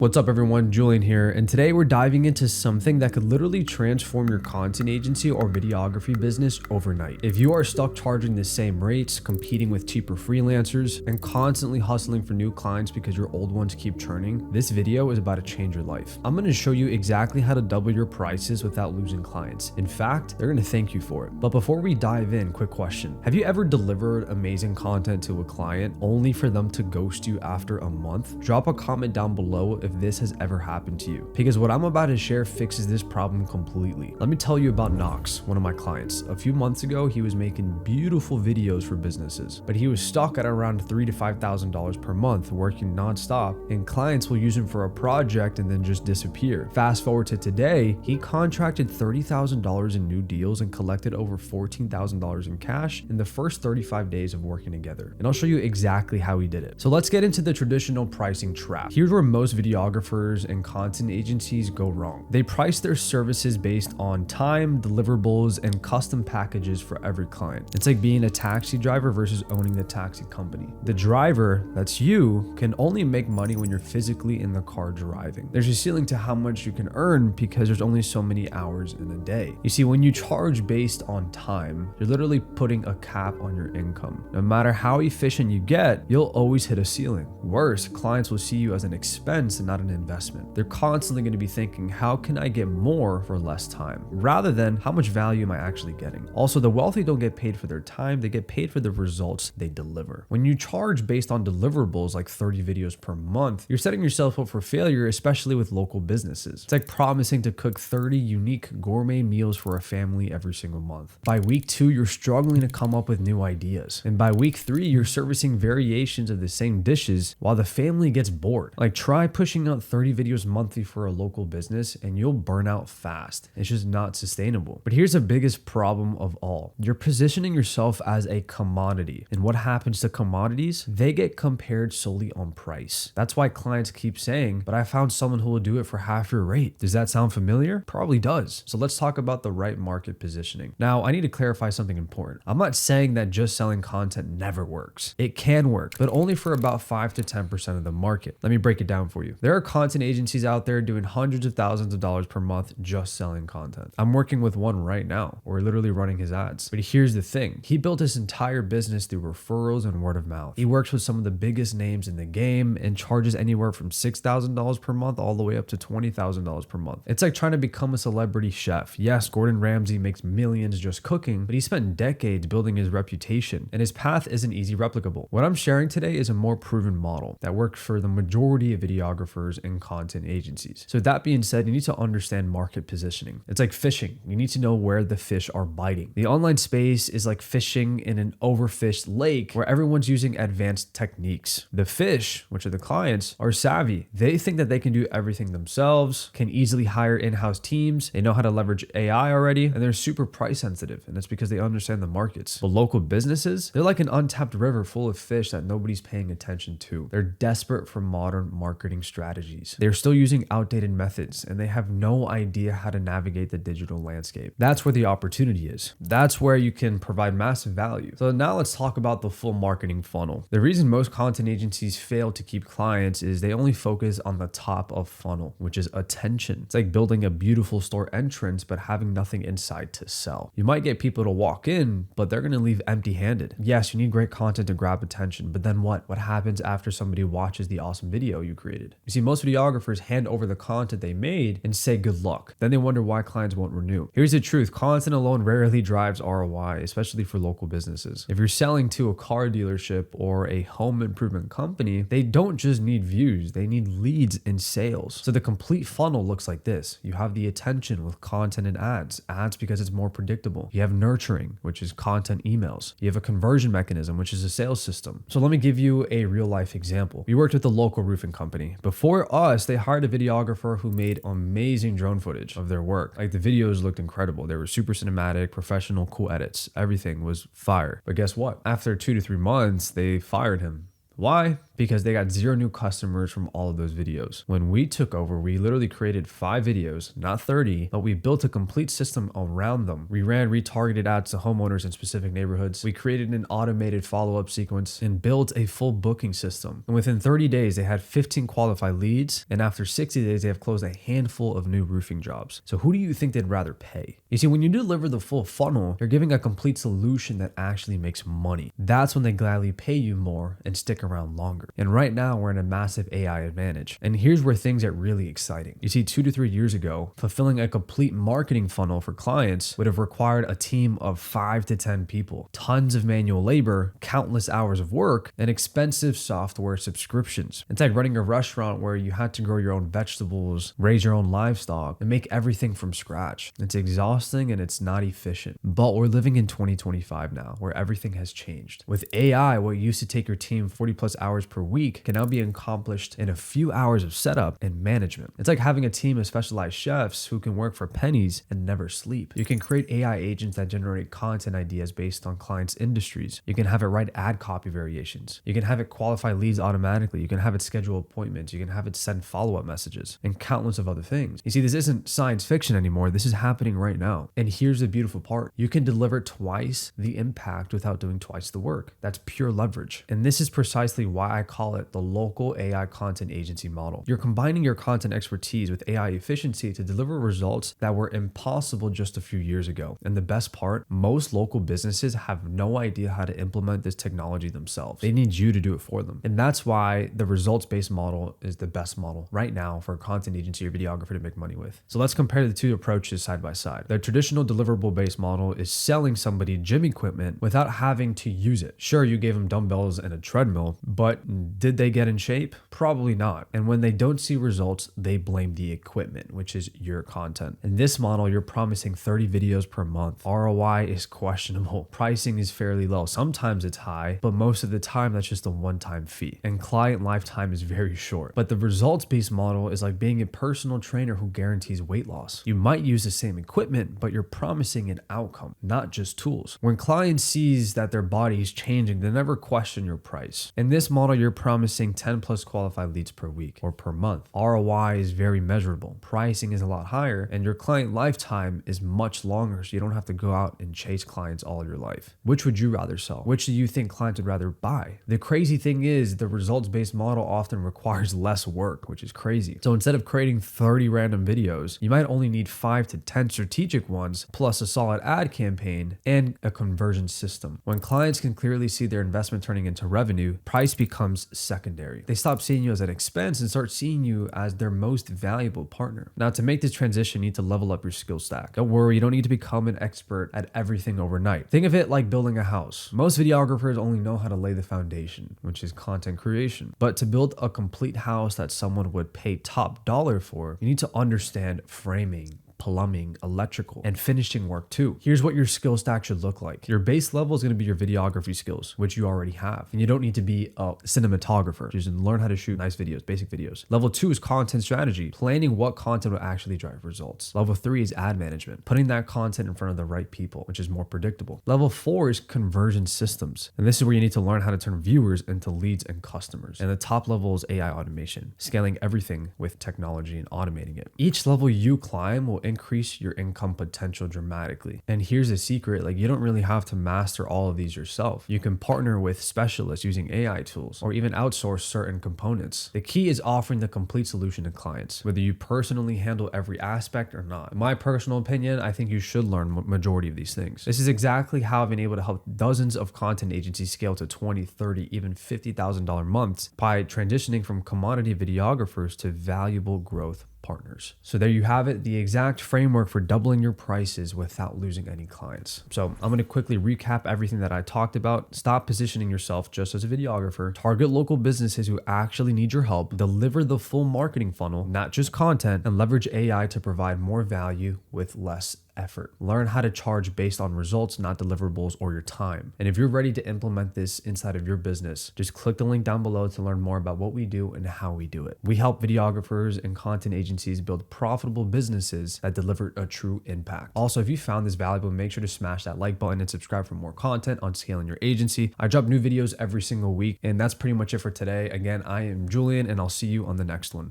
What's up everyone, Julian here, and today we're diving into something that could literally transform your content agency or videography business overnight. If you are stuck charging the same rates, competing with cheaper freelancers, and constantly hustling for new clients because your old ones keep churning, this video is about to change your life. I'm going to show you exactly how to double your prices without losing clients. In fact, they're going to thank you for it. But before we dive in, quick question. Have you ever delivered amazing content to a client only for them to ghost you after a month? Drop a comment down below if this has ever happened to you, because what I'm about to share fixes this problem completely. Let me tell you about Knox, one of my clients. A few months ago, he was making beautiful videos for businesses, but he was stuck at around $3,000 to $5,000 per month working nonstop, and clients will use him for a project and then just disappear. Fast forward to today, he contracted $30,000 in new deals and collected over $14,000 in cash in the first 35 days of working together. And I'll show you exactly how he did it. So let's get into the traditional pricing trap. Here's where most videographers and content agencies go wrong. They price their services based on time, deliverables, and custom packages for every client. It's like being a taxi driver versus owning the taxi company. The driver, that's you, can only make money when you're physically in the car driving. There's a ceiling to how much you can earn because there's only so many hours in a day. You see, when you charge based on time, you're literally putting a cap on your income. No matter how efficient you get, you'll always hit a ceiling. Worse, clients will see you as an expense and not an investment. They're constantly going to be thinking, how can I get more for less time? Rather than how much value am I actually getting? Also, the wealthy don't get paid for their time, they get paid for the results they deliver. When you charge based on deliverables like 30 videos per month, you're setting yourself up for failure, especially with local businesses. It's like promising to cook 30 unique gourmet meals for a family every single month. By week 2, you're struggling to come up with new ideas. And by week 3, you're servicing variations of the same dishes while the family gets bored. Like, try pushing out 30 videos monthly for a local business and you'll burn out fast. It's just not sustainable. But here's the biggest problem of all. You're positioning yourself as a commodity. And what happens to commodities? They get compared solely on price. That's why clients keep saying, but I found someone who will do it for half your rate. Does that sound familiar? Probably does. So let's talk about the right market positioning. Now, I need to clarify something important. I'm not saying that just selling content never works. It can work, but only for about 5 to 10% of the market. Let me break it down for you. There are content agencies out there doing hundreds of thousands of dollars per month just selling content. I'm working with one right now. We're literally running his ads. But here's the thing. He built his entire business through referrals and word of mouth. He works with some of the biggest names in the game and charges anywhere from $6,000 per month all the way up to $20,000 per month. It's like trying to become a celebrity chef. Yes, Gordon Ramsay makes millions just cooking, but he spent decades building his reputation, and his path isn't easy replicable. What I'm sharing today is a more proven model that works for the majority of videographers and content agencies. So with that being said, you need to understand market positioning. It's like fishing. You need to know where the fish are biting. The online space is like fishing in an overfished lake where everyone's using advanced techniques. The fish, which are the clients, are savvy. They think that they can do everything themselves, can easily hire in-house teams. They know how to leverage AI already, and they're super price sensitive. And it's because they understand the markets. But local businesses, they're like an untapped river full of fish that nobody's paying attention to. They're desperate for modern marketing strategies. They're still using outdated methods, and they have no idea how to navigate the digital landscape. That's where the opportunity is. That's where you can provide massive value. So now let's talk about the full marketing funnel. The reason most content agencies fail to keep clients is they only focus on the top of funnel, which is attention. It's like building a beautiful store entrance, but having nothing inside to sell. You might get people to walk in, but they're going to leave empty-handed. Yes, you need great content to grab attention, but then what? What happens after somebody watches the awesome video you created? You see, most videographers hand over the content they made and say good luck. Then they wonder why clients won't renew. Here's the truth. Content alone rarely drives ROI, especially for local businesses. If you're selling to a car dealership or a home improvement company, they don't just need views, they need leads and sales. So the complete funnel looks like this. You have the attention with content and ads. Ads because it's more predictable. You have nurturing, which is content emails. You have a conversion mechanism, which is a sales system. So let me give you a real life example. We worked with a local roofing company. Before us, they hired a videographer who made amazing drone footage of their work. Like, the videos looked incredible. They were super cinematic, professional, cool edits. Everything was fire. But guess what? After 2 to 3 months, they fired him. Why? Because they got 0 new customers from all of those videos. When we took over, we literally created 5 videos, not 30, but we built a complete system around them. We ran retargeted ads to homeowners in specific neighborhoods. We created an automated follow-up sequence and built a full booking system. And within 30 days, they had 15 qualified leads. And after 60 days, they have closed a handful of new roofing jobs. So who do you think they'd rather pay? You see, when you deliver the full funnel, you're giving a complete solution that actually makes money. That's when they gladly pay you more and stick around longer. And right now we're in a massive AI advantage. And here's where things get really exciting. You see, 2 to 3 years ago, fulfilling a complete marketing funnel for clients would have required a team of 5 to 10 people, tons of manual labor, countless hours of work, and expensive software subscriptions. It's like running a restaurant where you had to grow your own vegetables, raise your own livestock, and make everything from scratch. It's exhausting and it's not efficient. But we're living in 2025 now, where everything has changed. With AI, what used to take your team 40 plus hours per week can now be accomplished in a few hours of setup and management. It's like having a team of specialized chefs who can work for pennies and never sleep. You can create AI agents that generate content ideas based on clients' industries. You can have it write ad copy variations. You can have it qualify leads automatically. You can have it schedule appointments. You can have it send follow-up messages and countless of other things. You see, this isn't science fiction anymore. This is happening right now. And here's the beautiful part. You can deliver twice the impact without doing twice the work. That's pure leverage. And this is precisely why I call it the local AI content agency model. You're combining your content expertise with AI efficiency to deliver results that were impossible just a few years ago. And the best part, most local businesses have no idea how to implement this technology themselves. They need you to do it for them. And that's why the results-based model is the best model right now for a content agency or videographer to make money with. So let's compare the two approaches side by side. The traditional deliverable-based model is selling somebody gym equipment without having to use it. Sure, you gave them dumbbells and a treadmill, but did they get in shape? Probably not. And when they don't see results, they blame the equipment, which is your content. In this model, you're promising 30 videos per month. ROI is questionable. Pricing is fairly low. Sometimes it's high, but most of the time that's just a one-time fee. And client lifetime is very short. But the results-based model is like being a personal trainer who guarantees weight loss. You might use the same equipment, but you're promising an outcome, not just tools. When clients sees that their body is changing, they never question your price. In this model, you're promising 10 plus qualified leads per week or per month. ROI is very measurable. Pricing is a lot higher and your client lifetime is much longer, so you don't have to go out and chase clients all your life. Which would you rather sell? Which do you think clients would rather buy? The crazy thing is the results-based model often requires less work, which is crazy. So instead of creating 30 random videos, you might only need 5 to 10 strategic ones, plus a solid ad campaign and a conversion system. When clients can clearly see their investment turning into revenue, price becomes secondary. They stop seeing you as an expense and start seeing you as their most valuable partner. Now, to make this transition, you need to level up your skill stack. Don't worry, you don't need to become an expert at everything overnight. Think of it like building a house. Most videographers only know how to lay the foundation, which is content creation. But to build a complete house that someone would pay top dollar for, you need to understand framing, plumbing, electrical, and finishing work too. Here's what your skill stack should look like. Your base level is going to be your videography skills, which you already have. And you don't need to be a cinematographer. Just learn how to shoot nice videos, basic videos. Level 2 is content strategy, planning what content will actually drive results. Level 3 is ad management, putting that content in front of the right people, which is more predictable. Level 4 is conversion systems. And this is where you need to learn how to turn viewers into leads and customers. And the top level is AI automation, scaling everything with technology and automating it. Each level you climb will increase your income potential dramatically. And here's the secret, like you don't really have to master all of these yourself. You can partner with specialists using AI tools or even outsource certain components. The key is offering the complete solution to clients, whether you personally handle every aspect or not. In my personal opinion, I think you should learn majority of these things. This is exactly how I've been able to help dozens of content agencies scale to 20, 30, even $50,000 months by transitioning from commodity videographers to valuable growth partners. So there you have it, the exact framework for doubling your prices without losing any clients. So I'm going to quickly recap everything that I talked about. Stop positioning yourself just as a videographer. Target local businesses who actually need your help. Deliver the full marketing funnel, not just content, and leverage AI to provide more value with less effort. Learn how to charge based on results, not deliverables or your time. And if you're ready to implement this inside of your business, just click the link down below to learn more about what we do and how we do it. We help videographers and content agencies build profitable businesses that deliver a true impact. Also, if you found this valuable, make sure to smash that like button and subscribe for more content on scaling your agency. I drop new videos every single week, and that's pretty much it for today. Again, I am Julian, and I'll see you on the next one.